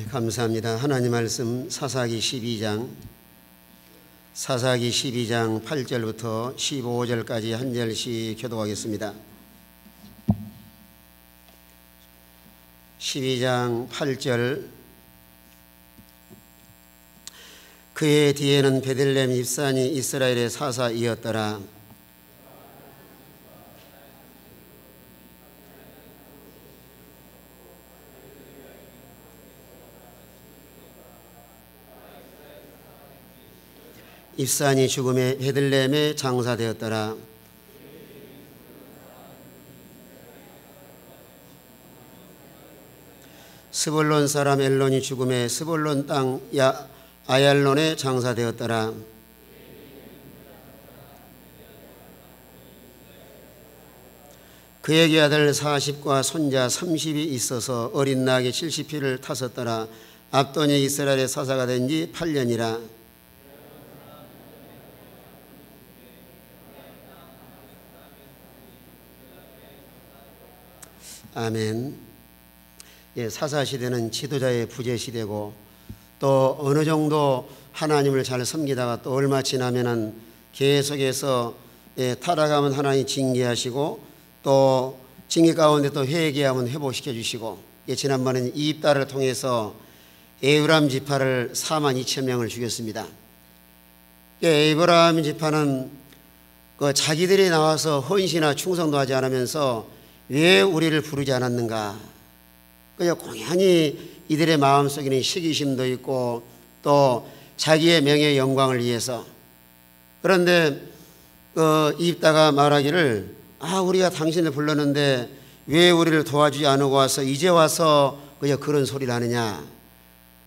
감사합니다. 하나님 말씀 사사기 12장 8절부터 15절까지 한 절씩 교독하겠습니다. 12장 8절. 그의 뒤에는 베들레헴 입산이 이스라엘의 사사이었더라. 입산이 죽음에 베들레헴에 장사되었더라. 스볼론 사람 엘론이 죽음에 스볼론 땅 아얄론에 장사되었더라. 그에게 아들 40과 손자 30이 있어서 어린 나귀 70匹를 탔었더라. 압돈이 이스라엘의 사사가 된 지 8년이라. 아멘. 사사시대는 지도자의 부재시대고, 또 어느 정도 하나님을 잘 섬기다가 또 얼마 지나면은 계속해서 타락하면 하나님 징계하시고, 또 징계 가운데 또 회개하면 회복시켜 주시고, 지난번에는 이입다를 통해서 에브라임 지파를 42,000명을 죽였습니다. 에브라임 지파는 자기들이 나와서 헌신이나 충성도 하지 않으면서 왜 우리를 부르지 않았는가? 그냥 공연히 이들의 마음속에는 시기심도 있고 또 자기의 명예의 영광을 위해서. 그런데 이입다가 말하기를, 우리가 당신을 불렀는데 왜 우리를 도와주지 않고 와서 이제 와서 그냥 그런 소리를 하느냐?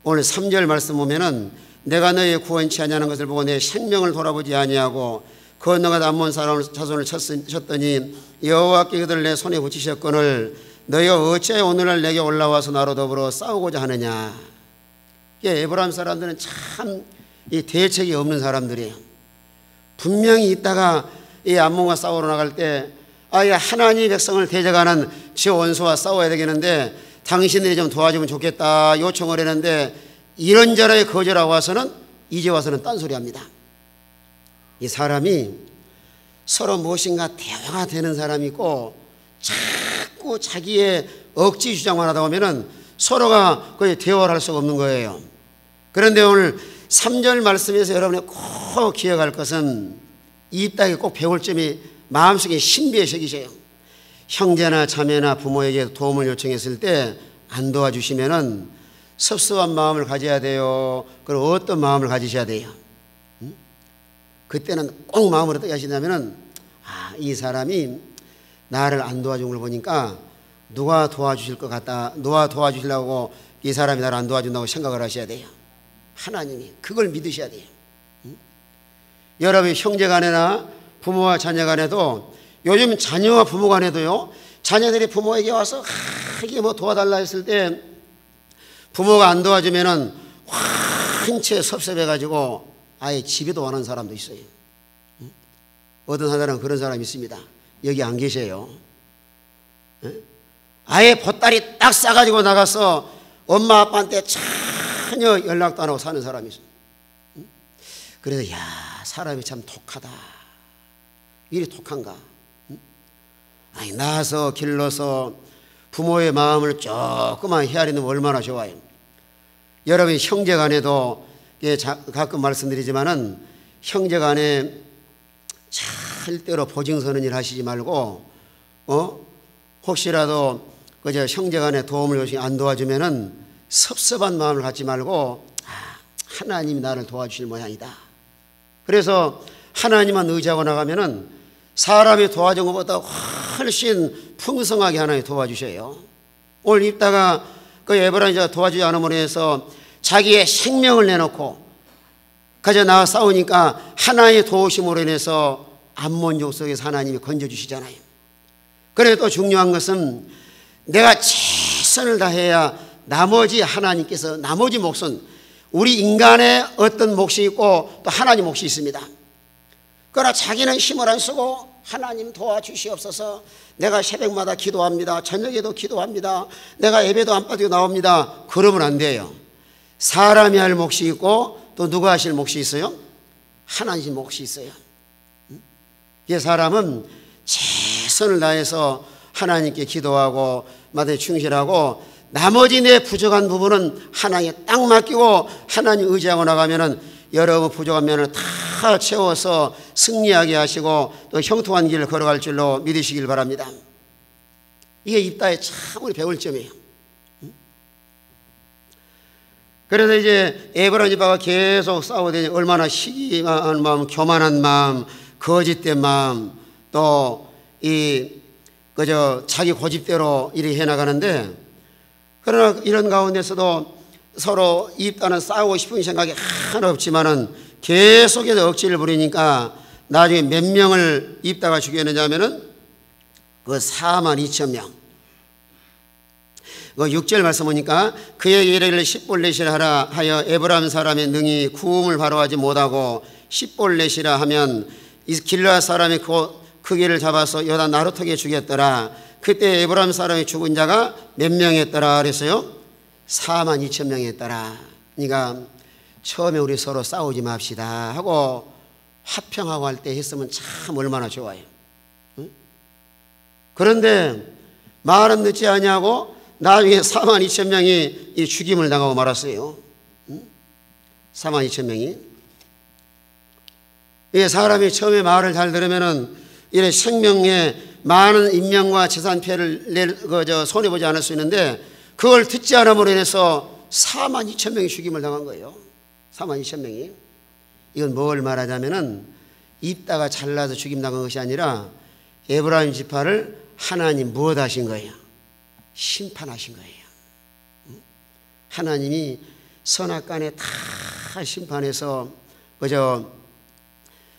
오늘 3절 말씀 보면은 내가 너의 구원치 아니하는 것을 보고 내 생명을 돌아보지 아니하고 건너가 암몬 사람을 자손을 쳤더니 여호와께 그들을 내 손에 붙이셨거늘 너희가 어찌하여 오늘날 내게 올라와서 나로 더불어 싸우고자 하느냐? 에브라임 사람들은 참 이 대책이 없는 사람들이에요. 분명히 있다가 이 암몬과 싸우러 나갈 때 하나님의 백성을 대적하는 저 원수와 싸워야 되겠는데 당신들이 좀 도와주면 좋겠다 요청을 했는데 이런저런 거절하고 와서는 이제 와서는 딴소리합니다. 이 사람이 서로 무엇인가 대화가 되는 사람이 있고 자꾸 자기의 억지 주장만 하다 보면은 서로가 거의 대화를 할 수가 없는 거예요. 그런데 오늘 3절 말씀에서 여러분이 꼭 기억할 것은 이 땅에 꼭 배울 점이 마음속에 신비에 새기세요. 형제나 자매나 부모에게 도움을 요청했을 때 안 도와주시면은 섭섭한 마음을 가져야 돼요. 그리고 어떤 마음을 가지셔야 돼요? 그때는 꼭 마음으로 어떻게 하시냐면은 이 사람이 나를 안 도와준 걸 보니까 누가 도와주실 것 같다. 누가 도와주시려고 이 사람이 나를 안 도와준다고 생각을 하셔야 돼요. 하나님이 그걸 믿으셔야 돼요. 여러분 형제 간에나 부모와 자녀 간에도 요즘 자녀와 부모 간에도요, 자녀들이 부모에게 와서 이게 뭐 도와달라 했을 때 부모가 안 도와주면은 한채 섭섭해가지고 아예 집에도 안 오는 사람도 있어요. 어떤 사람은 그런 사람이 있습니다. 여기 안 계세요. 아예 보따리 딱 싸가지고 나가서 엄마 아빠한테 전혀 연락도 안 하고 사는 사람이 있어요. 그래서 사람이 참 독하다. 이리 독한가? 낳아서 길러서 부모의 마음을 조금만 헤아리는 얼마나 좋아요. 여러분 형제 간에도 가끔 말씀드리지만은 형제 간에 절대로 보증서는 일 하시지 말고 혹시라도 그저 형제 간에 도움을 요청 안 도와주면은 섭섭한 마음을 갖지 말고 하나님이 나를 도와주실 모양이다. 그래서 하나님만 의지하고 나가면은 사람이 도와준 것보다 훨씬 풍성하게 하나님이 도와주셔요. 오늘 입다가 그 에브라임이 도와주지 않음으로 해서 자기의 생명을 내놓고 가져 나와 싸우니까 하나님의 도우심으로 인해서 암몬족 속에서 하나님이 건져주시잖아요. 그래도 또 중요한 것은 내가 최선을 다해야 나머지 하나님께서 나머지 몫은 우리 인간의 어떤 몫이 있고 또 하나님 몫이 있습니다. 그러나 자기는 힘을 안 쓰고 하나님 도와주시옵소서. 내가 새벽마다 기도합니다. 저녁에도 기도합니다. 내가 예배도 안 빠지고 나옵니다. 그러면 안 돼요. 사람이 할 몫이 있고 또 누가 하실 몫이 있어요? 하나님 몫이 있어요. 이 사람은 최선을 다해서 하나님께 기도하고 마다에 충실하고 나머지 내 부족한 부분은 하나님께 딱 맡기고 하나님 의지하고 나가면은 여러분 부족한 면을 다 채워서 승리하게 하시고 또 형통한 길을 걸어갈 줄로 믿으시길 바랍니다. 이게 입다에 참 우리 배울 점이에요. 그래서 이제 에브라임 지파가 계속 싸우더니 얼마나 시기한 마음, 교만한 마음, 거짓된 마음, 또 자기 고집대로 이렇게 해나가는데, 그러나 이런 가운데서도 서로 입다는 싸우고 싶은 생각이 하나 없지만은 계속해서 억지를 부리니까 나중에 몇 명을 입다가 죽였느냐 하면은 그 42,000명. 그 6절 말씀 보니까 그의 이래를 십볼넷이라 하라 하여 에브라임 사람의 능히 구음을 바로하지 못하고 십볼넷이라 하면 이 길르앗 사람이 그 길을 잡아서 요단 나루턱에 죽였더라. 그때 에브라임 사람이 죽은 자가 몇 명이었더라 그랬어요? 42,000명이었더라. 그러니까 처음에 우리 서로 싸우지 맙시다 하고 화평하고 할 때 했으면 참 얼마나 좋아요. 응? 그런데 말은 듣지 아니하고 나중에 42,000명이 이 죽임을 당하고 말았어요. 응? 42,000명이. 이게 사람이 처음에 말을 잘 들으면은 이래 생명에 많은 인명과 재산 피해를 손해보지 않을 수 있는데 그걸 듣지 않음으로 인해서 42,000명이 죽임을 당한 거예요. 42,000명이. 이건 뭘 말하자면은 입다가 잘라서 죽임 당한 것이 아니라 에브라임 지파를 하나님 무엇 하신 거예요? 심판하신 거예요. 하나님이 선악간에 다 심판해서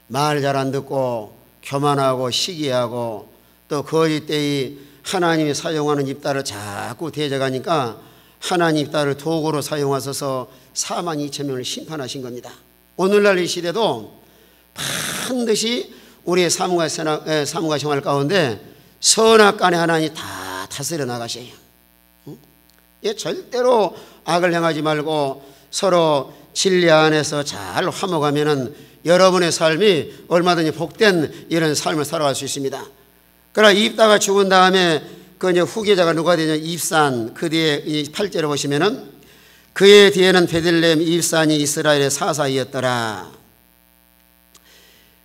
말 잘 안 듣고 교만하고 시기하고 또 거짓되이 하나님이 사용하는 입다를 자꾸 대적하니까 하나님 입다를 도구로 사용하셔서 42,000명을 심판하신 겁니다. 오늘날 이 시대도 반드시 우리의 삶과 생활 가운데 선악간에 하나님이 다 다스려 나가셔요. 절대로 악을 행하지 말고 서로 진리 안에서 잘 화목하면은 여러분의 삶이 얼마든지 복된 이런 삶을 살아갈 수 있습니다. 그러나 입다가 죽은 다음에 그 이제 후계자가 누가 되냐? 입산. 그 뒤에 이 8절에 보시면은 그의 뒤에는 베들레헴 입산이 이스라엘의 사사이었더라.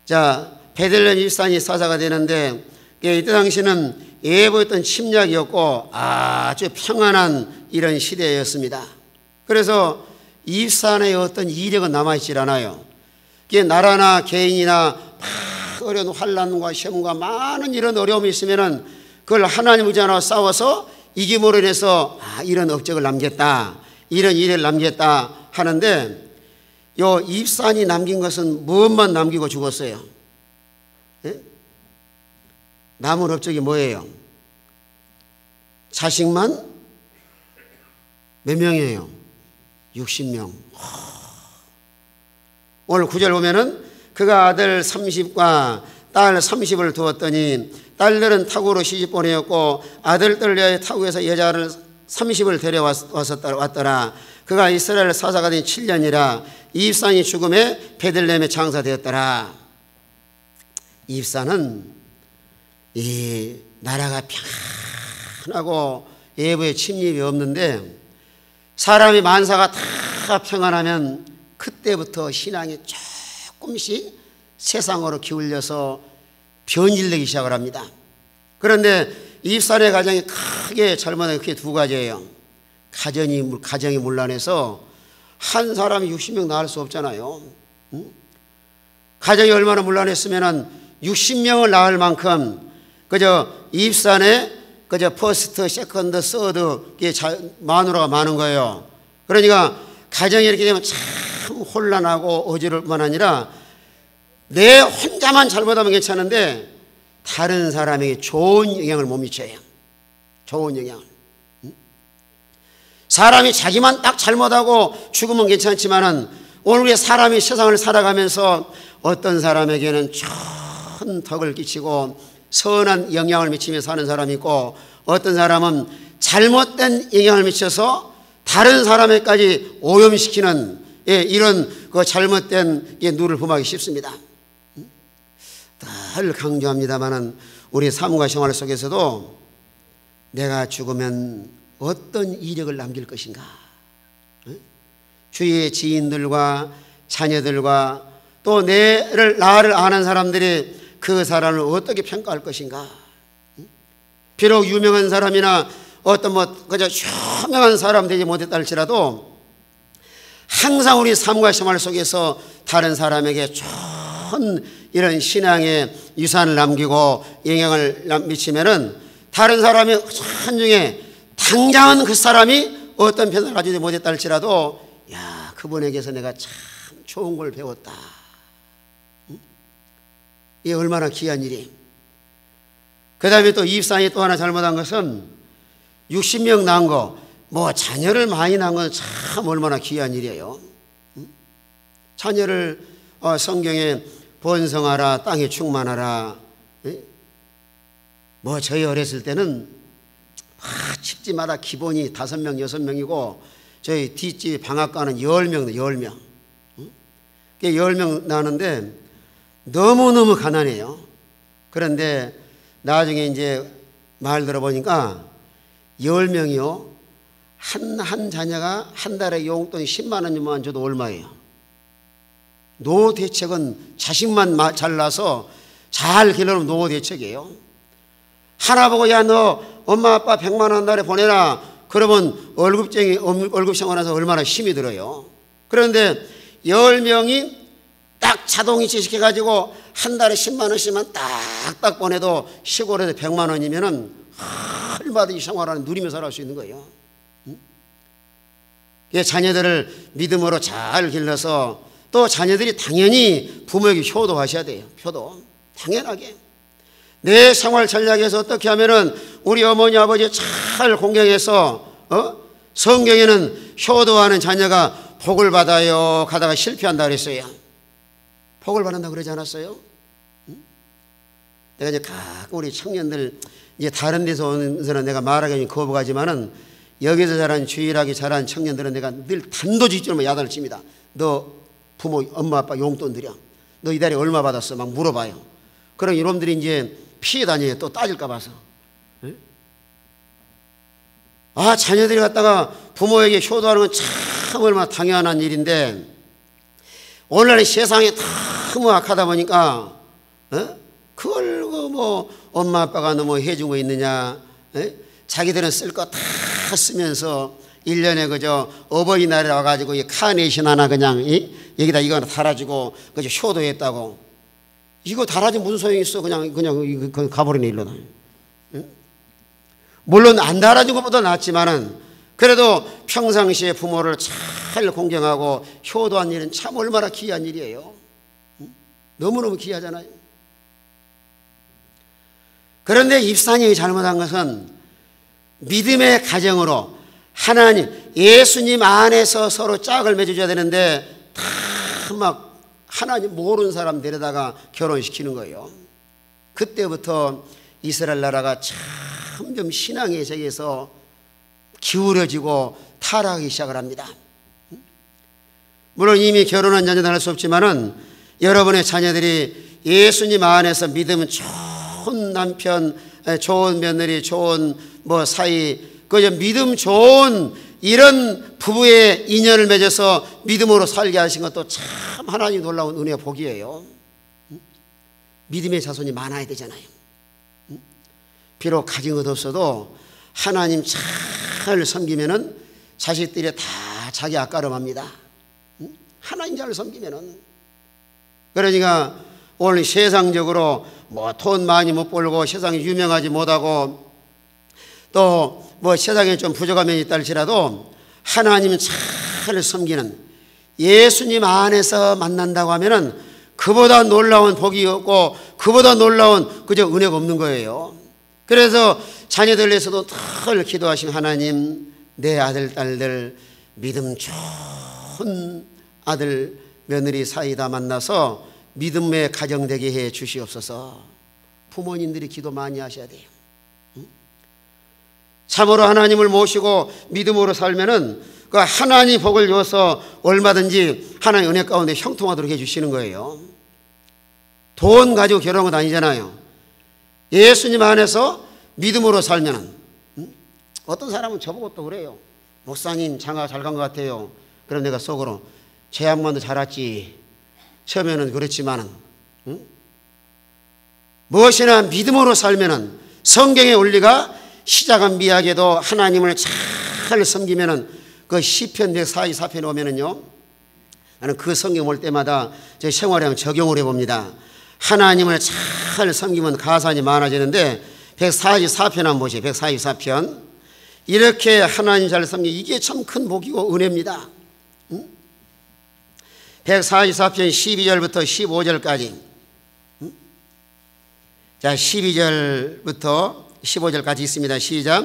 자, 베들레헴 입산이 사사가 되는데 이때 당시는 예보였던 침략이었고 아주 평안한 이런 시대였습니다. 그래서 입산의 어떤 이력은 남아있질 않아요. 이게 나라나 개인이나 어려운 환난과 시험과 많은 이런 어려움이 있으면은 그걸 하나님 의지하고 싸워서 이김으로 인해서 이런 업적을 남겼다, 이런 일을 남겼다 하는데 요 입산이 남긴 것은 무엇만 남기고 죽었어요? 예? 남은 업적이 뭐예요? 자식만 몇 명이에요? 60명. 오늘 9절 보면은 그가 아들 30과 딸 30을 두었더니 딸들은 타국으로 시집 보내었고 아들들을 위하여 타국에서 여자를 30을 데려왔더라. 그가 이스라엘 사사가 된 7년이라 입산이 죽음에 베들레헴에 장사되었더라. 입산은 이 나라가 평안하고 예부의 침입이 없는데 사람이 만사가 다 평안하면 그때부터 신앙이 조금씩 세상으로 기울여서 변질되기 시작을 합니다. 그런데 입산의 가정이 크게 잘못한 게 두 가지예요. 가정이 문란해서 한 사람이 60명 낳을 수 없잖아요. 가정이 얼마나 문란했으면 60명을 낳을 만큼 입산에 퍼스트, 세컨드, 서드 마누라가 많은 거예요. 그러니까 가정이 이렇게 되면 참 혼란하고 어지러울뿐만 아니라 내 혼자만 잘못하면 괜찮은데 다른 사람에게 좋은 영향을 못 미쳐요. 좋은 영향을. 사람이 자기만 딱 잘못하고 죽으면 괜찮지만은 오늘 우리 사람이 세상을 살아가면서 어떤 사람에게는 큰 덕을 끼치고 선한 영향을 미치며 사는 사람이 있고, 어떤 사람은 잘못된 영향을 미쳐서 다른 사람에까지 오염시키는 이런 그 잘못된 누를 범하기 쉽습니다. 늘 강조합니다마는 우리 삶과 생활 속에서도 내가 죽으면 어떤 이력을 남길 것인가, 주위의 지인들과 자녀들과 또 나를 아는 사람들이 그 사람을 어떻게 평가할 것인가. 비록 유명한 사람이나 어떤 그저 유명한 사람 되지 못했다 할지라도 항상 우리 삶과 생활 속에서 다른 사람에게 좋은 이런 신앙의 유산을 남기고 영향을 미치면은 다른 사람의 한중에 당장은 그 사람이 어떤 변화를 가지지 못했다 할지라도, 야, 그분에게서 내가 참 좋은 걸 배웠다. 이게 얼마나 귀한 일이. 그 다음에 또 입상이 또 하나 잘못한 것은 60명 낳은 거, 자녀를 많이 낳은 건 참 얼마나 귀한 일이에요. 자녀를 성경에 번성하라, 땅에 충만하라. 저희 어렸을 때는 집집마다 기본이 5명, 6명이고 저희 뒷집 방앗간은 10명, 10명. 10명 나는데 너무너무 가난해요. 그런데 나중에 이제 말 들어보니까 10명이요. 한 자녀가 한 달에 용돈 10만 원만 줘도 얼마예요? 노후 대책은 자식만 잘나서 잘 길러놓으면 노후 대책이에요. 하나 보고, 야, 너 엄마 아빠 100만 원 한 달에 보내라. 그러면 월급 생활해서 얼마나 힘이 들어요. 그런데 10명이 딱 자동이체 시켜가지고 한 달에 10만 원씩만 딱딱 보내도 시골에서 100만 원이면은 얼마든지 생활하는 누리며 살아갈 수 있는 거예요. 자녀들을 믿음으로 잘 길러서 또 자녀들이 당연히 부모에게 효도하셔야 돼요. 효도. 당연하게. 내 생활 전략에서 어떻게 하면은 우리 어머니 아버지 잘 공경해서 성경에는 효도하는 자녀가 복을 받아요 가다가 실패한다 그랬어요. 복을 받는다 그러지 않았어요? 내가 이제 가끔 우리 청년들 이제 다른 데서 오는 사람 내가 말하기 거부하지만은 여기서 자란 주일하게 자란 청년들은 내가 늘 단도직입적으로 야단을 칩니다. 너 부모 엄마 아빠 용돈 드려. 너 이달에 얼마 받았어? 막 물어봐요. 그럼 이놈들이 이제 피해 다녀요. 또 따질까 봐서. 자녀들이 갖다가 부모에게 효도하는 건 참 얼마나 당연한 일인데, 오늘날 세상이 너무 악하다 보니까 그걸 엄마 아빠가 너무 해주고 있느냐, 자기들은 쓸 거 다 쓰면서 1년에 그저 어버이날에 와가지고 이 카네이션 하나 그냥 여기다 이거 하나 달아주고 그저 효도했다고. 이거 달아주면 무슨 소용이 있어? 그냥 가버리네 일로. 물론 안 달아준 것보다 낫지만은 그래도 평상시에 부모를 잘 공경하고 효도한 일은 참 얼마나 귀한 일이에요. 너무너무 귀하잖아요. 그런데 입산이 잘못한 것은 믿음의 가정으로 하나님, 예수님 안에서 서로 짝을 맺어줘야 되는데 다 막 하나님 모르는 사람 데려다가 결혼시키는 거예요. 그때부터 이스라엘 나라가 점점 신앙의 세계에서 기울어지고 타락하기 시작을 합니다. 물론 이미 결혼한 자녀는 할 수 없지만은 여러분의 자녀들이 예수님 안에서 믿으면 좋은 남편, 좋은 며느리, 좋은 사이, 그저 믿음 좋은 이런 부부의 인연을 맺어서 믿음으로 살게 하신 것도 참 하나님 놀라운 은혜와 복이에요. 믿음의 자손이 많아야 되잖아요. 비록 가진 것 없어도 하나님 잘 섬기면은 자식들이 다 자기 앞가름합니다. 하나님 잘 섬기면은. 그러니까 오늘 세상적으로 돈 많이 못 벌고 세상에 유명하지 못하고 또 세상에 좀 부족한 면이 있다 할지라도 하나님은 잘 섬기는 예수님 안에서 만난다고 하면은 그보다 놀라운 복이 없고 그보다 놀라운 그저 은혜가 없는 거예요. 그래서 자녀들 위해서도 늘 기도하신 하나님, 내 아들 딸들 믿음 좋은 아들 며느리 사이다 만나서 믿음의 가정 되게 해 주시옵소서. 부모님들이 기도 많이 하셔야 돼요. 참으로 하나님을 모시고 믿음으로 살면은 그 하나님 복을 줘서 얼마든지 하나님 은혜 가운데 형통하도록 해주시는 거예요. 돈 가지고 결혼한 건 아니잖아요. 예수님 안에서 믿음으로 살면은 어떤 사람은 저보고 또 그래요. 목사님 장가 잘 간 것 같아요. 그럼 내가 속으로 제 양반도 잘 왔지. 처음에는 그렇지만은 무엇이나 믿음으로 살면은 성경의 원리가 시작한 미학에도 하나님을 잘 섬기면은 그 시편 144편에 오면은요, 나는 그 성경 올 때마다 제 생활에 한번 적용을 해봅니다. 하나님을 잘 섬기면 가산이 많아지는데 144편 한번 보세요. 144편. 이렇게 하나님 잘 섬기, 이게 참 큰 복이고 은혜입니다. 144편 12절부터 15절까지. 자, 12절부터 15절까지 있습니다. 시작.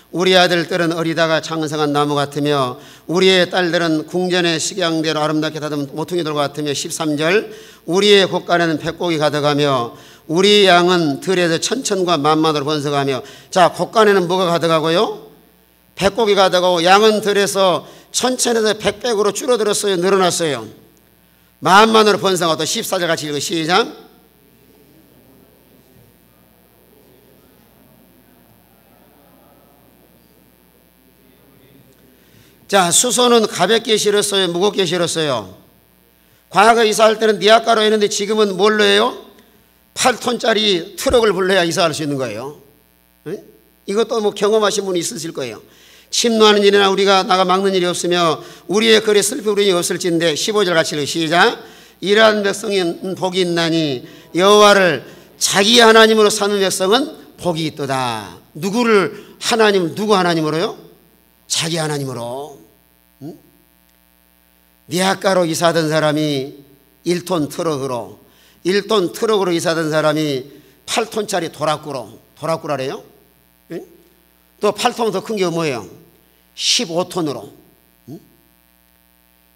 우리 아들들은 어리다가 장성한 나무 같으며 우리의 딸들은 궁전의 식양대로 아름답게 다듬은 모퉁이들 같으며 13절. 우리의 곳간에는 백곡이 가득하며 우리 양은 들에서 천천과 만만으로 번성하며. 자, 곳간에는 뭐가 가득하고요? 백곡이 가득하고 양은 들에서 천천에서 백백으로 줄어들었어요? 늘어났어요? 만만으로 번성하고. 또 14절 같이 읽어. 시작. 자, 수소는 가볍게 실었어요? 무겁게 실었어요? 과거 이사할 때는 니아가로 했는데 지금은 뭘로 해요? 8톤짜리 트럭을 불러야 이사할 수 있는 거예요. 네? 이것도 뭐 경험하신 분이 있으실 거예요. 침노하는 일이나 우리가 나가 막는 일이 없으며 우리의 거리에 슬피 우린이 없을진데. 15절 같이 읽어. 시작. 이러한 백성은 복이 있나니 여호와를 자기 하나님으로 사는 백성은 복이 있도다. 누구를 하나님, 누구 하나님으로요? 자기 하나님으로. 니아가로 이사하던 사람이 1톤 트럭으로 이사하던 사람이 8톤짜리 도락구라래요. 또 8톤 더 큰 게 뭐예요? 15톤으로.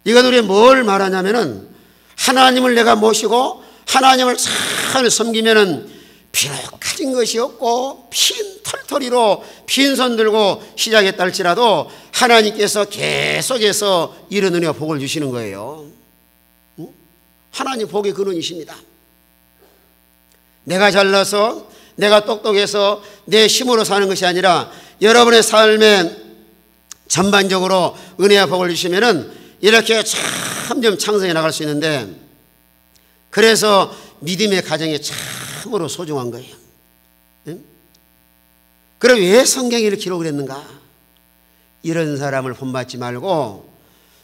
이건 우리가 뭘 말하냐면은 하나님을 내가 모시고 하나님을 잘 섬기면은 비록 가진 것이 없고 빈 털터리로 빈손 들고 시작했다 할지라도 하나님께서 계속해서 이런 은혜와 복을 주시는 거예요. 하나님 복의 근원이십니다. 내가 잘나서 내가 똑똑해서 내 힘으로 사는 것이 아니라 여러분의 삶에 전반적으로 은혜와 복을 주시면은 이렇게 점점 창성해 나갈 수 있는데, 그래서 믿음의 가정이 참으로 소중한 거예요. 그럼 왜 성경에 이렇게 기록을 했는가? 이런 사람을 본받지 말고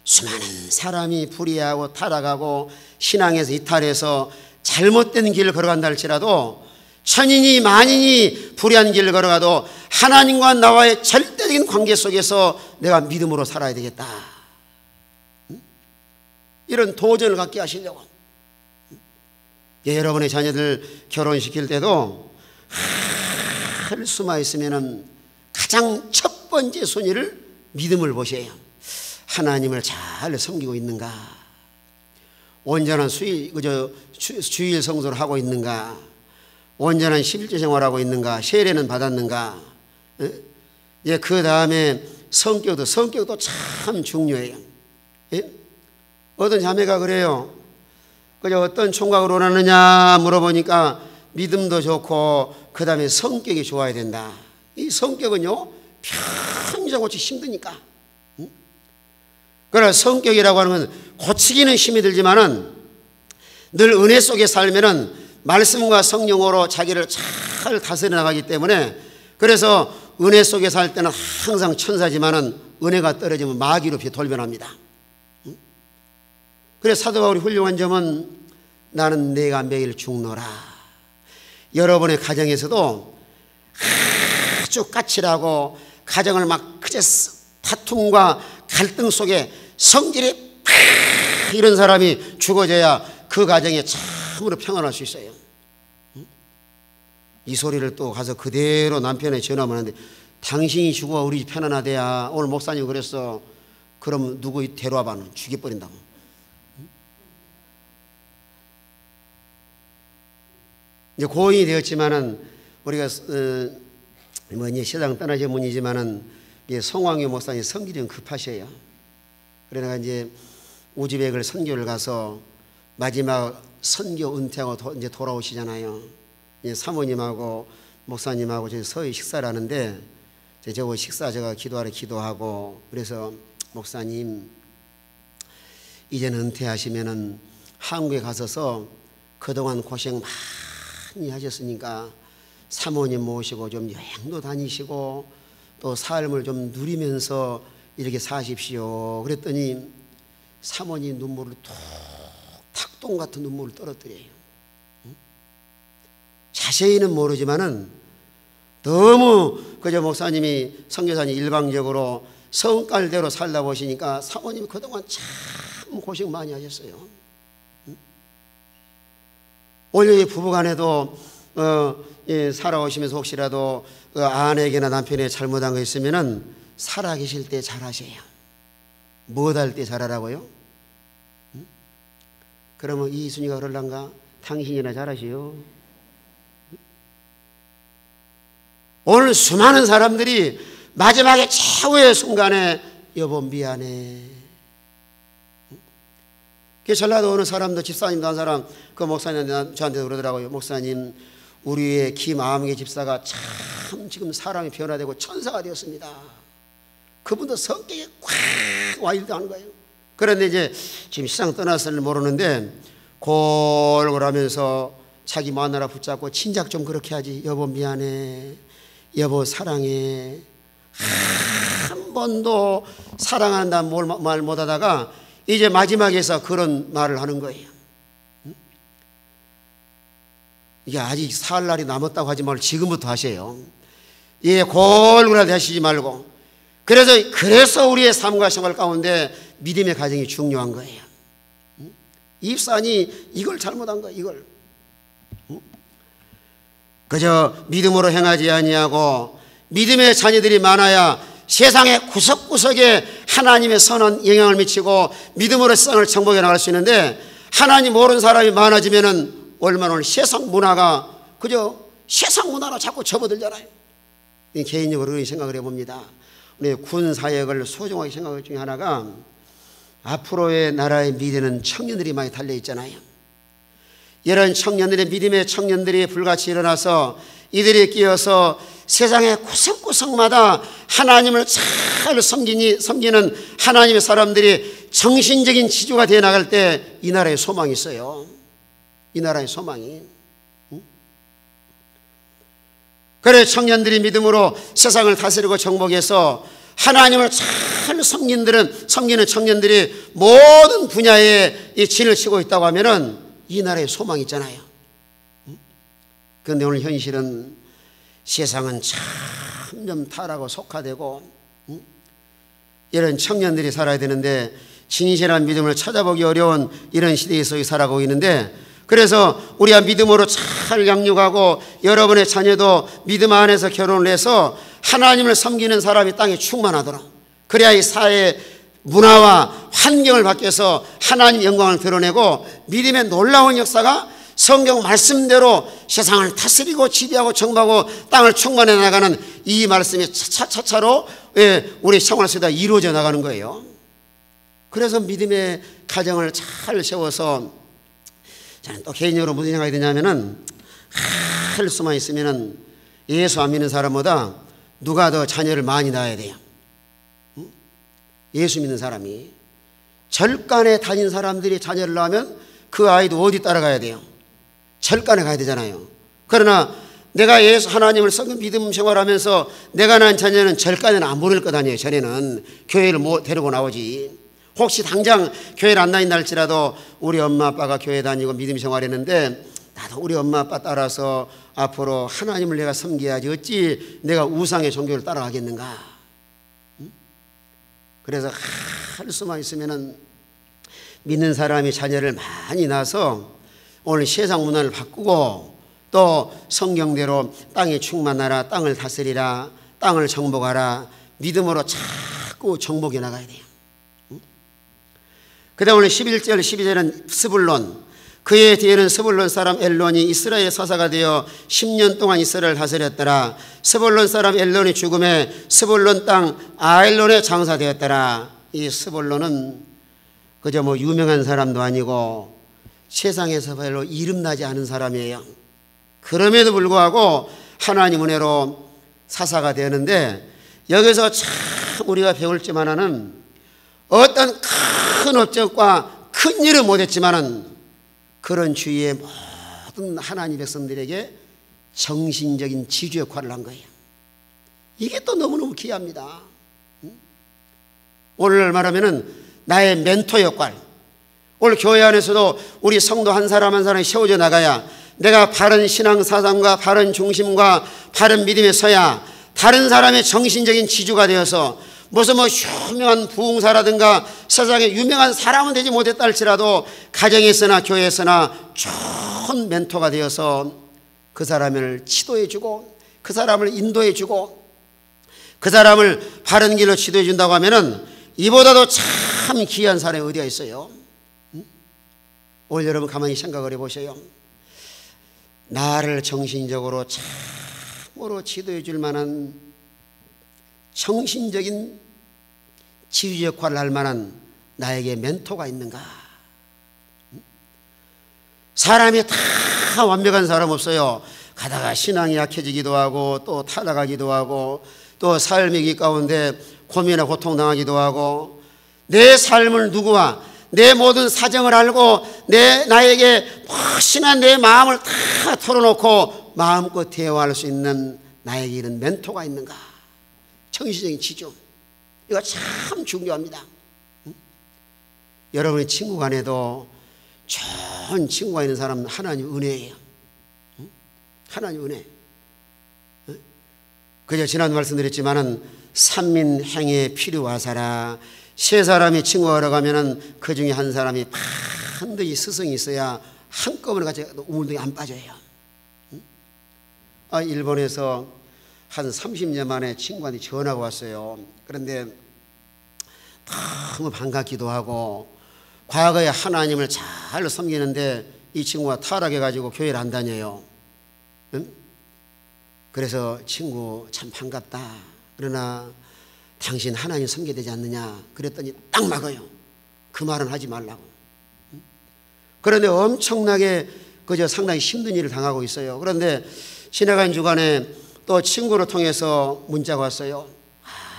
수많은 사람이 불의하고 타락하고 신앙에서 이탈해서 잘못된 길을 걸어간다 할지라도, 천인이 만인이 불의한 길을 걸어가도 하나님과 나와의 절대적인 관계 속에서 내가 믿음으로 살아야 되겠다. 이런 도전을 갖게 하시려고. 여러분의 자녀들 결혼시킬 때도 할 수만 있으면 가장 첫 번째 순위를 믿음을 보셔요. 하나님을 잘 섬기고 있는가? 온전한 주일 성소를 하고 있는가? 온전한 11조 생활하고 있는가? 세례는 받았는가? 그 다음에 성격도 참 중요해요. 어떤 자매가 그래요. 그저 어떤 총각을 원하느냐 물어보니까 믿음도 좋고 그 다음에 성격이 좋아야 된다. 이 성격은요 평생 고치기 힘드니까. 그러나 성격이라고 하는 건 고치기는 힘이 들지만은 늘 은혜 속에 살면은 말씀과 성령으로 자기를 잘 다스려 나가기 때문에, 그래서 은혜 속에 살 때는 항상 천사지만은 은혜가 떨어지면 마귀로 돌변합니다. 그래서 사도 바울이 훌륭한 점은 나는 내가 매일 죽노라. 여러분의 가정에서도 아주 까칠하고 가정을 막 그저 다툼과 갈등 속에 성질이 이런 사람이 죽어져야 그 가정에 참으로 평안할 수 있어요. 이 소리를 또 가서 그대로 남편에 전하면 하는데, 당신이 죽어 우리 집 편안하대야. 오늘 목사님 그랬어. 그럼 누구 데려와봐는 죽여버린다고. 이제 고인이 되었지만은 우리가 뭐 이제 세상 떠나신 분이지만은 송광유 목사님 성질이 좀 급하셔요. 그러다가 이제 우즈벡을 선교를 가서 마지막 선교 은퇴하고 이제 돌아오시잖아요. 이제 사모님하고 목사님하고 저희 서희 식사를 하는데 저거 식사 제가 기도하러 기도하고 그래서 목사님 이제는 은퇴하시면은 한국에 가서서 그동안 고생 많이 하셨으니까 사모님 모시고 좀 여행도 다니시고 또 삶을 좀 누리면서 이렇게 사십시오. 그랬더니 사모님 눈물을 툭 탁동 같은 눈물을 떨어뜨려요. 자세히는 모르지만은 너무 그저 목사님이 선교사님 일방적으로 성깔대로 살다 보시니까 사모님이 그동안 참 고생 많이 하셨어요. 오늘 부부간에도 살아오시면서 혹시라도 아내에게나 남편에게 잘못한 거 있으면은 살아계실 때 잘하세요. 못할 때 잘하라고요? 그러면 이순이가 그럴란가? 당신이나 잘하시오. 오늘 수많은 사람들이 마지막에 최후의 순간에 여보 미안해. 전라도 어느 사람도 집사님도 한 사람 그 목사님 저한테 그러더라고요. 목사님 우리의 김아무개 집사가 참 지금 사람이 변화되고 천사가 되었습니다. 그분도 성격이 꽉 와일드한 거예요. 그런데 이제 지금 시상 떠났을지 모르는데 골골하면서 자기 마누라 붙잡고 진작 좀 그렇게 하지. 여보 미안해. 여보 사랑해. 한 번도 사랑한다는 말 못하다가 이제 마지막에서 그런 말을 하는 거예요. 이게 아직 살 날이 남았다고 하지 말고 지금부터 하세요. 예, 골골하게 하시지 말고. 그래서 우리의 삶과 생활 가운데 믿음의 가정이 중요한 거예요. 입산이 이걸 잘못한 거예요. 이걸 그저 믿음으로 행하지 아니하고 믿음의 자녀들이 많아야 세상의 구석구석에 하나님의 선한 영향을 미치고 믿음으로 세상을 정복해 나갈 수 있는데 하나님 모르는 사람이 많아지면은 얼마나 오늘 세상 문화가 그저 세상 문화로 자꾸 접어들잖아요. 개인적으로 그런 생각을 해봅니다. 우리 군 사역을 소중하게 생각할 중에 하나가 앞으로의 나라의 미래는 청년들이 많이 달려 있잖아요. 이런 청년들의 믿음의 청년들이 불같이 일어나서 이들이 끼어서 세상의 구석구석마다 하나님을 잘 섬기는 하나님의 사람들이 정신적인 지주가 되어 나갈 때 이 나라에 소망이 있어요. 이 나라의 소망이. 그래 청년들이 믿음으로 세상을 다스리고 정복해서 하나님을 잘 섬기는 청년들이 모든 분야에 이 진을 치고 있다고 하면은 이 나라에 소망이 있잖아요. 그런데 오늘 현실은 세상은 점점 타락하고 속화되고 이런 청년들이 살아야 되는데 진실한 믿음을 찾아보기 어려운 이런 시대에 살아가고 있는데 그래서 우리가 믿음으로 잘 양육하고 여러분의 자녀도 믿음 안에서 결혼을 해서 하나님을 섬기는 사람이 땅에 충만하도록 그래야 이 사회의 문화와 환경을 바뀌어서 하나님 영광을 드러내고 믿음의 놀라운 역사가 성경 말씀대로 세상을 다스리고 지배하고 정복하고 땅을 충만해 나가는 이 말씀이 차차차로 우리 생활 속에 이루어져 나가는 거예요. 그래서 믿음의 가정을 잘 세워서 저는 또 개인적으로 무슨 생각이 드냐면은 할 수만 있으면은 예수 안 믿는 사람보다 누가 더 자녀를 많이 낳아야 돼요. 예수 믿는 사람이 절간에 다닌 사람들이 자녀를 낳으면 그 아이도 어디 따라가야 돼요? 절간에 가야 되잖아요. 그러나 내가 예수 하나님을 섬긴 믿음 생활하면서 내가 낳은 자녀는 절간에는 안 보낼 것 아니에요. 전에는 교회를 데리고 나오지. 혹시 당장 교회를 안 다닌다 할지라도 우리 엄마 아빠가 교회 다니고 믿음 생활했는데 나도 우리 엄마 아빠 따라서 앞으로 하나님을 내가 섬겨야지 어찌 내가 우상의 종교를 따라가겠는가. 그래서 할 수만 있으면은 믿는 사람이 자녀를 많이 낳아서 오늘 세상 문화를 바꾸고 또 성경대로 땅에 충만하라, 땅을 다스리라, 땅을 정복하라, 믿음으로 자꾸 정복해 나가야 돼요. 그 다음 오늘 11절 12절은 스불론 그의 뒤에는 스불론 사람 엘론이 이스라엘 사사가 되어 10년 동안 이스라엘을 다스렸더라. 스불론 사람 엘론이 죽음에 스불론 땅 아엘론에 장사되었더라. 이 스불론은 그저 유명한 사람도 아니고 세상에서 별로 이름나지 않은 사람이에요. 그럼에도 불구하고 하나님 은혜로 사사가 되었는데, 여기서 참 우리가 배울 점 하나는, 어떤 큰 업적과 큰 일은 못했지만은 그런 주위의 모든 하나님 백성들에게 정신적인 지주 역할을 한 거예요. 이게 또 너무너무 귀합니다. 오늘 말하면은 나의 멘토 역할, 오늘 교회 안에서도 우리 성도 한 사람 한 사람이 세워져 나가야, 내가 바른 신앙 사상과 바른 중심과 바른 믿음에 서야 다른 사람의 정신적인 지주가 되어서, 무슨 유명한 부흥사라든가 세상에 유명한 사람은 되지 못했다 할지라도 가정에서나 교회에서나 좋은 멘토가 되어서 그 사람을 지도해주고 그 사람을 인도해주고 그 사람을 바른 길로 지도해준다고 하면은 이보다도 참 귀한 사람이 어디가 있어요? 오늘 여러분 가만히 생각을 해보세요. 나를 정신적으로 참으로 지도해줄 만한 정신적인 지휘 역할을 할 만한 나에게 멘토가 있는가? 사람이 다 완벽한 사람 없어요. 가다가 신앙이 약해지기도 하고 또 타락하기도 하고 또 삶의 가운데 고민이나 고통 당하기도 하고, 내 삶을 누구와 내 모든 사정을 알고 나에게 확신한 내 마음을 다 털어놓고 마음껏 대화할 수 있는 나에게 이런 멘토가 있는가? 정신적인 지주, 이거 참 중요합니다. 여러분의 친구 간에도 좋은 친구가 있는 사람은 하나님 은혜예요. 하나님 은혜. 그저 지난주 말씀드렸지만은 삼민행에 필요하사라. 세 사람이 친구가 걸어가면은 그 중에 한 사람이 반드시 스승이 있어야 한꺼번에 같이 우물등에 안 빠져요. 일본에서 한 30년 만에 친구한테 전화가 왔어요. 그런데 너무 반갑기도 하고, 과거에 하나님을 잘 섬기는데 이 친구가 타락해가지고 교회를 안 다녀요. 응? 그래서 친구 참 반갑다. 그러나 당신 하나님 섬겨야 되지 않느냐 그랬더니 딱 막아요. 그 말은 하지 말라고. 그런데 엄청나게 그저 상당히 힘든 일을 당하고 있어요. 그런데 지나간 주간에 또 친구를 통해서 문자가 왔어요.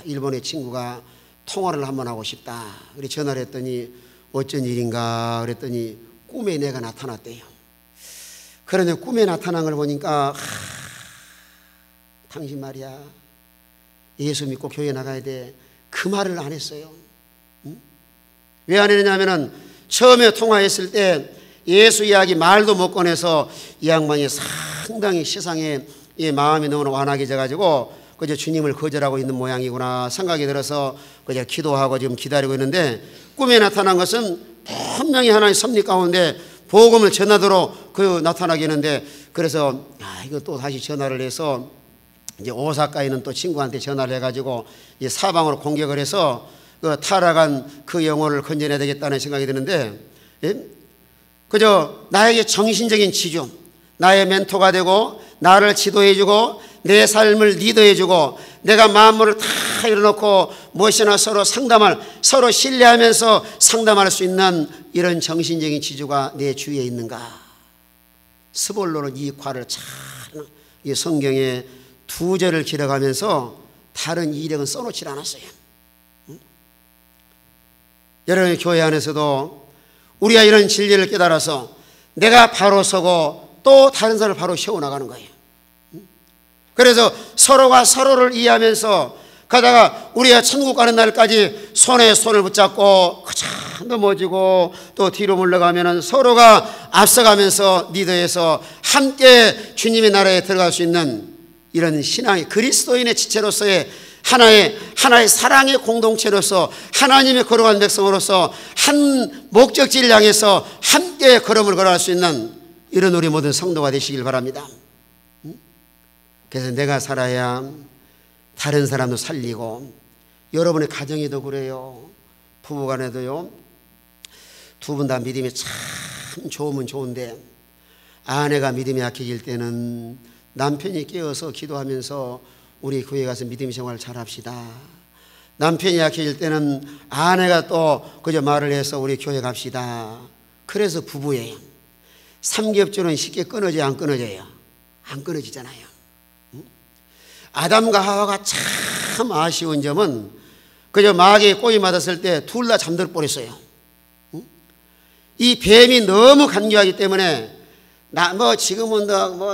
일본의 친구가 통화를 한번 하고 싶다. 그래서 전화를 했더니 어쩐 일인가 그랬더니 꿈에 내가 나타났대요. 그런데 꿈에 나타난 걸 보니까 당신 말이야 예수 믿고 교회 나가야 돼. 그 말을 안 했어요. 왜 안 했느냐면은 처음에 통화했을 때 예수 이야기 말도 못 꺼내서 이 양반이 상당히 세상에 이 마음이 너무 완악해져 가지고 그저 주님을 거절하고 있는 모양이구나 생각이 들어서 그저 기도하고 지금 기다리고 있는데, 꿈에 나타난 것은 분명히 하나님 섭리 가운데 복음을 전하도록 그 나타나게 했는데, 그래서 이거 또 다시 전화를 해서 이제 오사카에는 또 친구한테 전화를 해가지고 이 사방으로 공격을 해서 그 타락한 그 영혼을 건져내야 되겠다는 생각이 드는데, 그저 나에게 정신적인 지주, 나의 멘토가 되고 나를 지도해주고 내 삶을 리더해주고 내가 마음을 다 열어놓고 무엇이나 서로 상담할, 서로 신뢰하면서 상담할 수 있는 이런 정신적인 지주가 내 주위에 있는가? 스볼로는 이 과를 잘 이 성경에 2절을 기록하면서 다른 이력은 써놓지 않았어요. 여러분의 교회 안에서도 우리가 이런 진리를 깨달아서 내가 바로 서고 또 다른 사람을 바로 세워나가는 거예요. 그래서 서로가 서로를 이해하면서 가다가 우리가 천국 가는 날까지 손에 손을 붙잡고 그저 넘어지고 또 뒤로 물러가면 서로가 앞서가면서 리더해서 함께 주님의 나라에 들어갈 수 있는 이런 신앙의 그리스도인의 지체로서의 하나의 사랑의 공동체로서 하나님의 거룩한 백성으로서 한 목적지를 향해서 함께 걸음을 걸어갈 수 있는 이런 우리 모든 성도가 되시길 바랍니다. 그래서 내가 살아야 다른 사람도 살리고, 여러분의 가정에도 그래요. 부부간에도요. 두 분 다 믿음이 참 참 좋으면 좋은데 아내가 믿음이 약해질 때는 남편이 깨어서 기도하면서 우리 교회 가서 믿음 생활 잘합시다. 남편이 약해질 때는 아내가 또 그저 말을 해서 우리 교회 갑시다. 그래서 부부예요. 삼겹줄은 쉽게 끊어져요, 안 끊어져요? 안 끊어지잖아요. 아담과 하와가 참 아쉬운 점은 그저 마귀의 꼬임 맞았을 때 둘 다 잠들 뻔했어요. 이 뱀이 너무 간교하기 때문에 지금은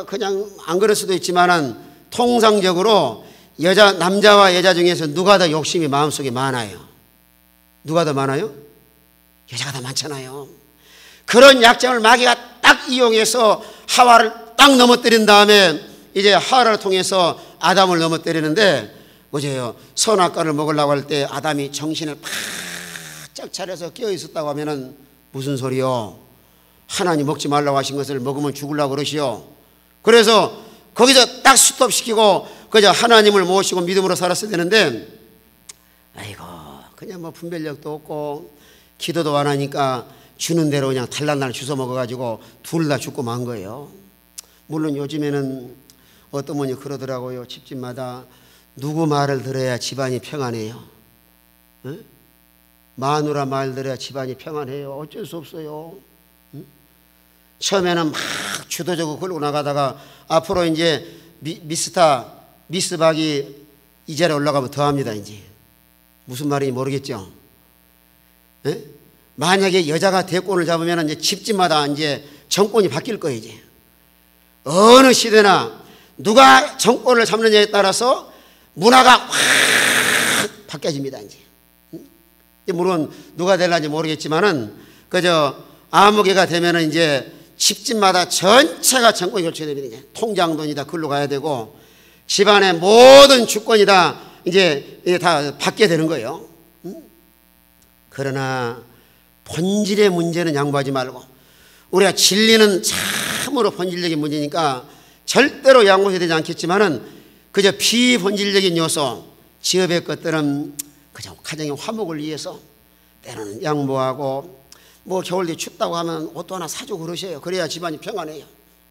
그냥 안 그럴 수도 있지만은 통상적으로 남자와 여자 중에서 누가 더 욕심이 마음속에 많아요? 누가 더 많아요? 여자가 더 많잖아요. 그런 약점을 마귀가 딱 이용해서 하와를 딱 넘어뜨린 다음에 이제 하와를 통해서 아담을 넘어뜨리는데 뭐죠? 선악과를 먹으려고 할 때 아담이 정신을 바짝 차려서 깨어 있었다고 하면은 무슨 소리요? 하나님 먹지 말라고 하신 것을 먹으면 죽으려고 그러시오. 그래서 거기서 딱 스톱시키고 그저 하나님을 모시고 믿음으로 살았어야 되는데 아이고 그냥 분별력도 없고 기도도 안 하니까 주는 대로 그냥 달란달 주워 먹어가지고 둘 다 죽고 만 거예요. 물론 요즘에는 어떤 분이 그러더라고요. 집집마다 누구 말을 들어야 집안이 평안해요? 응? 마누라 말 들어야 집안이 평안해요. 어쩔 수 없어요. 응? 처음에는 막 주도적으로 걸고 나가다가 앞으로 이제 미스박이 이 자리에 올라가면 더 합니다. 이제 무슨 말인지 모르겠죠. 에? 만약에 여자가 대권을 잡으면 이제 집집마다 이제 정권이 바뀔 거예요. 이제 어느 시대나 누가 정권을 잡느냐에 따라서 문화가 확 바뀌어집니다. 이제 물론 누가 될는지 모르겠지만은 그저 아무개가 되면은 이제 집집마다 전체가 정권이 결정됩니다. 이제 통장돈이 다 글로 가야 되고 집안의 모든 주권이 다 이제 다 받게 되는 거예요. 그러나 본질의 문제는 양보하지 말고 우리가 진리는 참으로 본질적인 문제니까 절대로 양보해야 되지 않겠지만은 그저 비본질적인 요소 지업의 것들은 그저 가정의 화목을 위해서 때로는 양보하고 겨울에 춥다고 하면 옷도 하나 사주고 그러셔요. 그래야 집안이 평안해요.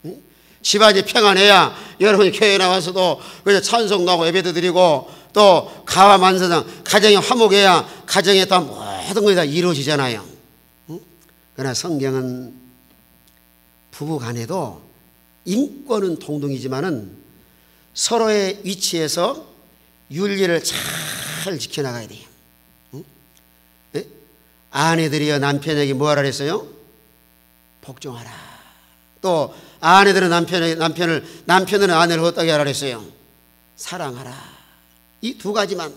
응? 집안이 평안해야 여러분이 교회에 나와서도 그저 찬송도 하고 예배도 드리고 또 가와 만사장 가정이 화목해야 가정에 다 모든 것이 다 이루어지잖아요. 응? 그러나 성경은 부부 간에도 인권은 동등이지만은 서로의 위치에서 윤리를 잘 지켜나가야 돼요. 응? 네? 아내들이여 남편에게 뭐하라 그랬어요? 복종하라. 또 아내들은 남편은 아내를 어떻게 하라 그랬어요? 사랑하라. 이 두 가지만.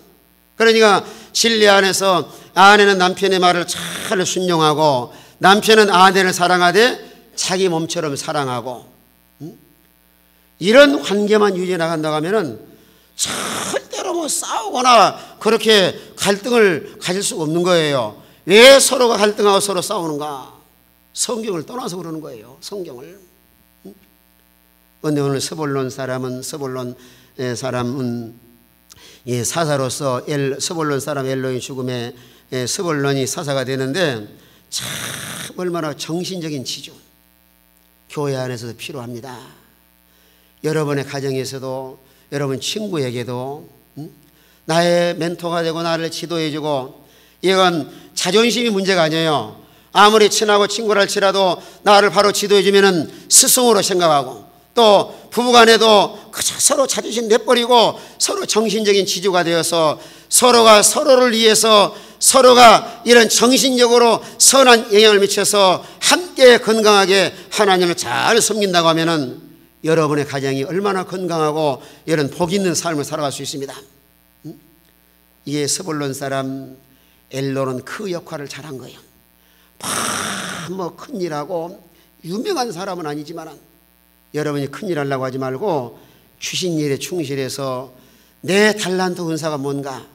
그러니까 진리 안에서 아내는 남편의 말을 잘 순종하고 남편은 아내를 사랑하되 자기 몸처럼 사랑하고 이런 관계만 유지해 나간다고 하면은 절대로 싸우거나 그렇게 갈등을 가질 수가 없는 거예요. 왜 서로가 갈등하고 서로 싸우는가? 성경을 떠나서 그러는 거예요. 성경을. 그런데 오늘 서볼론 사람은 사사로서 서볼론 사람 엘로의 죽음에 서볼론이 사사가 되는데 참 얼마나 정신적인 지주 교회 안에서도 필요합니다. 여러분의 가정에서도 여러분 친구에게도 나의 멘토가 되고 나를 지도해주고 이건 자존심이 문제가 아니에요. 아무리 친하고 친구라 할지라도 나를 바로 지도해주면 스승으로 생각하고 또 부부간에도 그저 서로 자존심 내버리고 서로 정신적인 지주가 되어서 서로가 서로를 위해서 서로가 이런 정신적으로 선한 영향을 미쳐서 함께 건강하게 하나님을 잘 섬긴다고 하면은 여러분의 가정이 얼마나 건강하고 이런 복 있는 삶을 살아갈 수 있습니다. 이게 스볼론 사람 엘로는 그 역할을 잘한 거예요. 큰일하고 유명한 사람은 아니지만 여러분이 큰일 하려고 하지 말고 주신 일에 충실해서 내 달란트 은사가 뭔가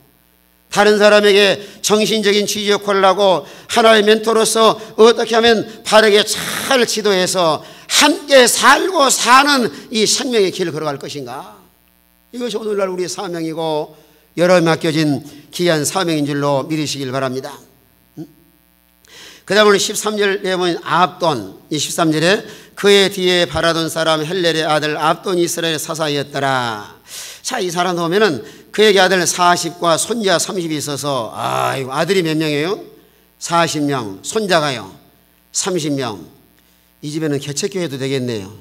다른 사람에게 정신적인 지지 역할을 하고 하나의 멘토로서 어떻게 하면 바르게 잘 지도해서 함께 살고 사는 이 생명의 길을 걸어갈 것인가. 이것이 오늘날 우리의 사명이고 여러분이 맡겨진 귀한 사명인 줄로 믿으시길 바랍니다. 그 다음에 13절에 보면 압돈, 이 13절에 그의 뒤에 바라던 사람 헬렐의 아들 압돈이 이스라엘의 사사였더라. 자, 이 사람 보면은 그에게 아들 40과 손자 30이 있어서, 아들이 몇 명이에요? 40명, 손자가요 30명. 이 집에는 개척교회도 되겠네요.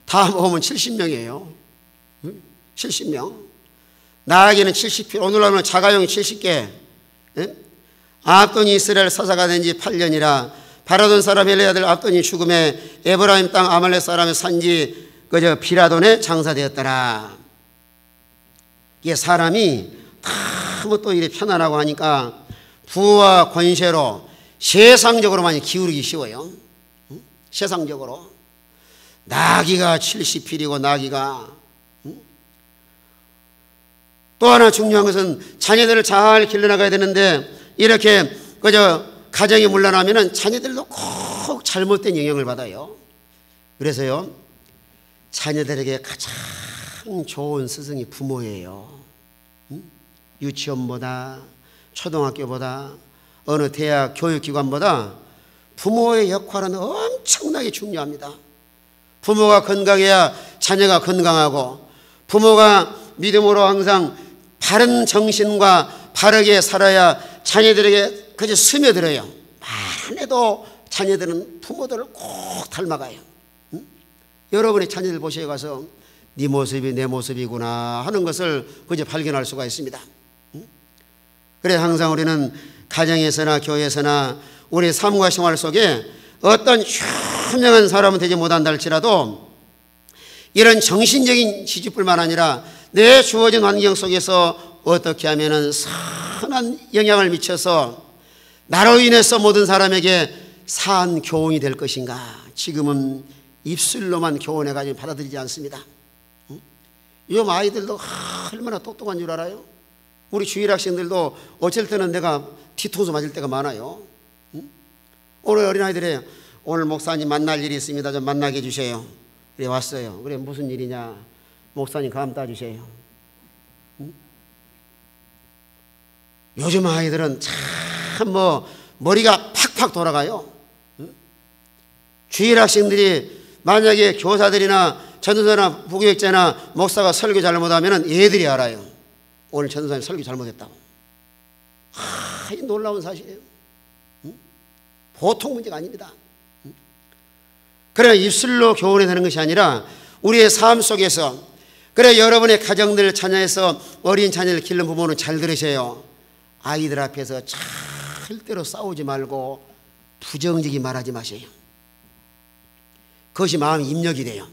다 모으면 70명이에요 70명. 나아기는 70피, 오늘날은 자가용이 70개. 압돈이 이스라엘 사사가 된 지 8년이라 바라던 사람 헬렐의 아들 압돈이 죽음에 에브라임 땅 아말렉 사람의 산지 그저 비라돈에 장사되었더라. 이게 사람이 너무 또 이래 편안하고 하니까 부와 권세로 세상적으로 많이 기울이기 쉬워요. 세상적으로. 나귀가 70필이고 나귀가. 또 하나 중요한 것은 자녀들을 잘 길러나가야 되는데 이렇게 그저 가정이 물러나면은 자녀들도 꼭 잘못된 영향을 받아요. 그래서요, 자녀들에게 가장 좋은 스승이 부모예요. 유치원보다 초등학교보다 어느 대학 교육기관보다 부모의 역할은 엄청나게 중요합니다. 부모가 건강해야 자녀가 건강하고, 부모가 믿음으로 항상 바른 정신과 바르게 살아야 자녀들에게 그저 스며들어요. 말 안 해도 자녀들은 부모들을 꼭 닮아가요. 여러분의 자녀들 보시에 가서 네 모습이 내 모습이구나 하는 것을 그저 발견할 수가 있습니다. 그래서 항상 우리는 가정에서나 교회에서나 우리 삶과 생활 속에 어떤 현명한 사람은 되지 못한다 할지라도 이런 정신적인 지지뿐만 아니라 내 주어진 환경 속에서 어떻게 하면은 선한 영향을 미쳐서 나로 인해서 모든 사람에게 산 교훈이 될 것인가. 지금은 입술로만 교훈해가지고 받아들이지 않습니다. 이 아이들도 얼마나 똑똑한 줄 알아요? 우리 주일 학생들도 어쩔 때는 내가 뒤통수 맞을 때가 많아요. 오늘 어린아이들이 오늘 목사님 만날 일이 있습니다. 좀 만나게 해주세요. 그래 왔어요. 그래 무슨 일이냐. 목사님 감 따주세요. 요즘 아이들은 참 머리가 팍팍 돌아가요. 주일 학생들이 만약에 교사들이나 전도사나 부교육자나 목사가 설교 잘못하면 애들이 알아요. 오늘 전도사님 설교 잘못했다고. 이 놀라운 사실이에요. 보통 문제가 아닙니다. 그래 입술로 교훈이 되는 것이 아니라 우리의 삶 속에서, 그래 여러분의 가정들 자녀에서 어린 자녀를 기르는 부모는 잘 들으세요. 아이들 앞에서 절대로 싸우지 말고 부정적인 말하지 마세요. 그것이 마음 입력이 돼요.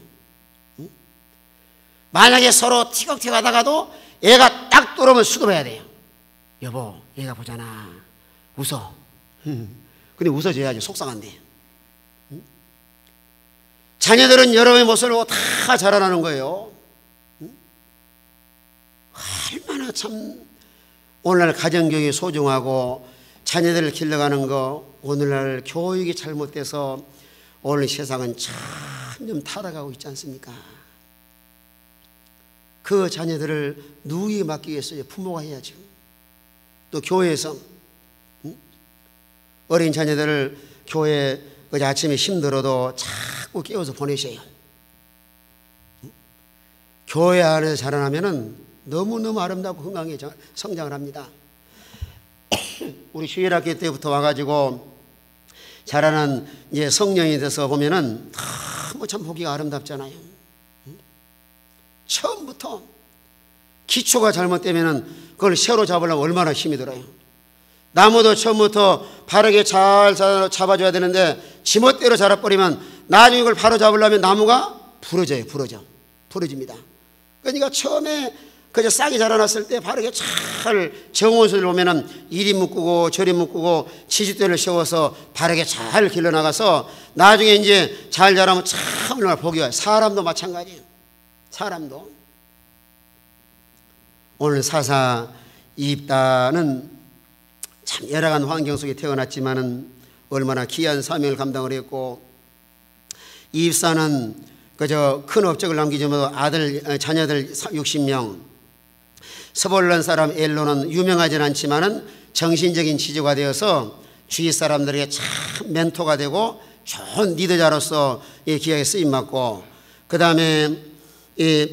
만약에 서로 티격태격 하다가도 애가 딱 들어오면 수급해야 돼요. 여보, 얘가 보잖아. 웃어. 근데 웃어줘야지. 속상한데. 자녀들은 여러분의 모습을 보고 다 자라나는 거예요. 얼마나 참 오늘날 가정교육이 소중하고 자녀들을 길러가는 거, 오늘날 교육이 잘못돼서 오늘 세상은 점점 타락하고 있지 않습니까? 그 자녀들을 누구에게 맡기겠어요? 부모가 해야죠. 또 교회에서 어린 자녀들을 교회 어제 아침에 힘들어도 자꾸 깨워서 보내세요. 교회 안에서 자라나면은 너무너무 아름답고 건강하게 성장을 합니다. 우리 주일학교 때부터 와가지고 자라는 이제 성령이 돼서 보면은 너무 참 보기가 아름답잖아요. 처음부터 기초가 잘못되면은 그걸 새로 잡으려면 얼마나 힘이 들어요. 나무도 처음부터 바르게 잘 잡아줘야 되는데 지멋대로 자라버리면 나중에 그걸 바로 잡으려면 나무가 부러집니다. 그러니까 처음에 그저 싹이 자라났을 때 바르게 잘 정원수를 보면은 이리 묶고 저리 묶고 치주대를 세워서 바르게 잘 길러나가서 나중에 이제 잘 자라면 참 얼마나 복이 와요. 사람도 마찬가지예요. 사람도. 오늘 사사 이입다는 참 열악한 환경 속에 태어났지만은 얼마나 귀한 사명을 감당을 했고, 이입사는 그저 큰 업적을 남기지 못하고 자녀들 60명, 서볼론 사람 엘로는 유명하진 않지만은 정신적인 지주가 되어서 주위 사람들에게 참 멘토가 되고 좋은 리더자로서 귀하게 쓰임받고, 그 다음에 이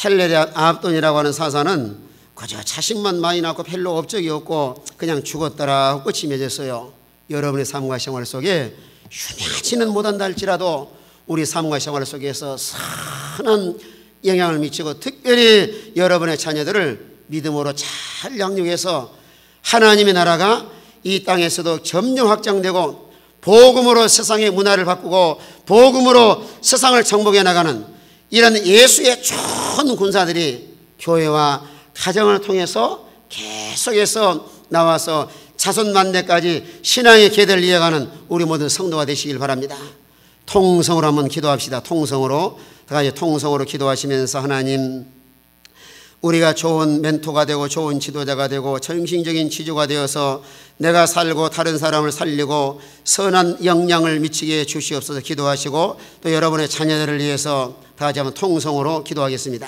헬레데 아합돈이라고 하는 사사는 그저 자식만 많이 낳고 별로 업적이 없고 그냥 죽었더라 하고 끝이 맺었어요. 여러분의 삶과 생활 속에 유명하지는 못한다 할지라도 우리 삶과 생활 속에서 선한 영향을 미치고, 특별히 여러분의 자녀들을 믿음으로 잘 양육해서 하나님의 나라가 이 땅에서도 점점 확장되고 복음으로 세상의 문화를 바꾸고 복음으로 세상을 정복해 나가는 이런 예수의 좋은 군사들이 교회와 가정을 통해서 계속해서 나와서 자손 만대까지 신앙의 계대를 이어가는 우리 모든 성도가 되시길 바랍니다. 통성으로 한번 기도합시다. 통성으로, 다 같이 통성으로 기도하시면서, 하나님, 우리가 좋은 멘토가 되고 좋은 지도자가 되고 정신적인 지주가 되어서 내가 살고 다른 사람을 살리고 선한 영향을 미치게 주시옵소서 기도하시고, 또 여러분의 자녀들을 위해서 다 같이 한번 통성으로 기도하겠습니다.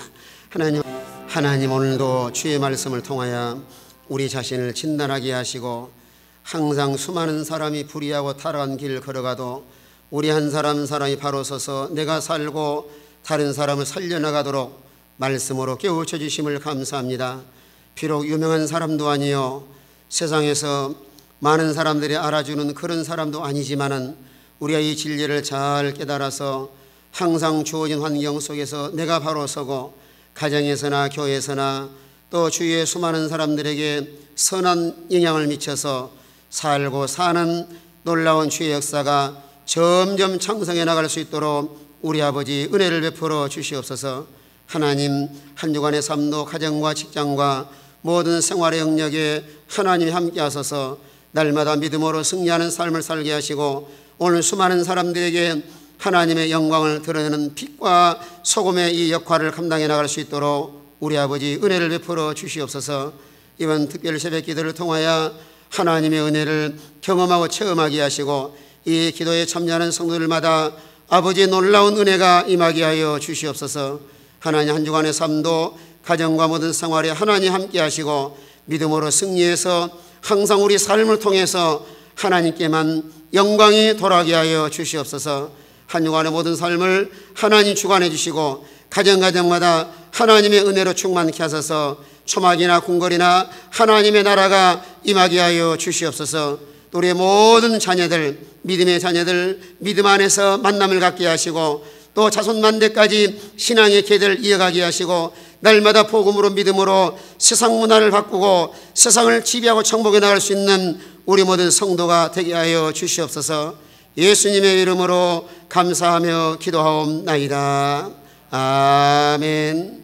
하나님, 오늘도 주의 말씀을 통하여 우리 자신을 진단하게 하시고, 항상 수많은 사람이 불의하고 타락한 길 걸어가도 우리 한 사람 한 사람이 바로 서서 내가 살고 다른 사람을 살려나가도록 말씀으로 깨우쳐 주심을 감사합니다. 비록 유명한 사람도 아니요 세상에서 많은 사람들이 알아주는 그런 사람도 아니지만은 우리가 이 진리를 잘 깨달아서 항상 주어진 환경 속에서 내가 바로 서고 가정에서나 교회에서나 또 주위의 수많은 사람들에게 선한 영향을 미쳐서 살고 사는 놀라운 주의 역사가 점점 창성해 나갈 수 있도록 우리 아버지 은혜를 베풀어 주시옵소서. 하나님, 한 주간의 삶도 가정과 직장과 모든 생활의 영역에 하나님이 함께 하소서. 날마다 믿음으로 승리하는 삶을 살게 하시고 오늘 수많은 사람들에게 하나님의 영광을 드러내는 빛과 소금의 이 역할을 감당해 나갈 수 있도록 우리 아버지 은혜를 베풀어 주시옵소서. 이번 특별 새벽 기도를 통하여 하나님의 은혜를 경험하고 체험하게 하시고 이 기도에 참여하는 성도들마다 아버지의 놀라운 은혜가 임하게 하여 주시옵소서. 하나님, 한 주간의 삶도 가정과 모든 생활에 하나님 함께 하시고 믿음으로 승리해서 항상 우리 삶을 통해서 하나님께만 영광이 돌아가게 하여 주시옵소서. 한 주간의 모든 삶을 하나님 주관해 주시고 가정마다 하나님의 은혜로 충만케 하소서. 초막이나 궁궐이나 하나님의 나라가 임하게 하여 주시옵소서. 또 우리의 모든 자녀들, 믿음의 자녀들, 믿음 안에서 만남을 갖게 하시고 또 자손 만대까지 신앙의 계대를 이어가게 하시고 날마다 복음으로 믿음으로 세상 문화를 바꾸고 세상을 지배하고 정복해 나갈 수 있는 우리 모든 성도가 되게 하여 주시옵소서. 예수님의 이름으로 감사하며 기도하옵나이다. 아멘.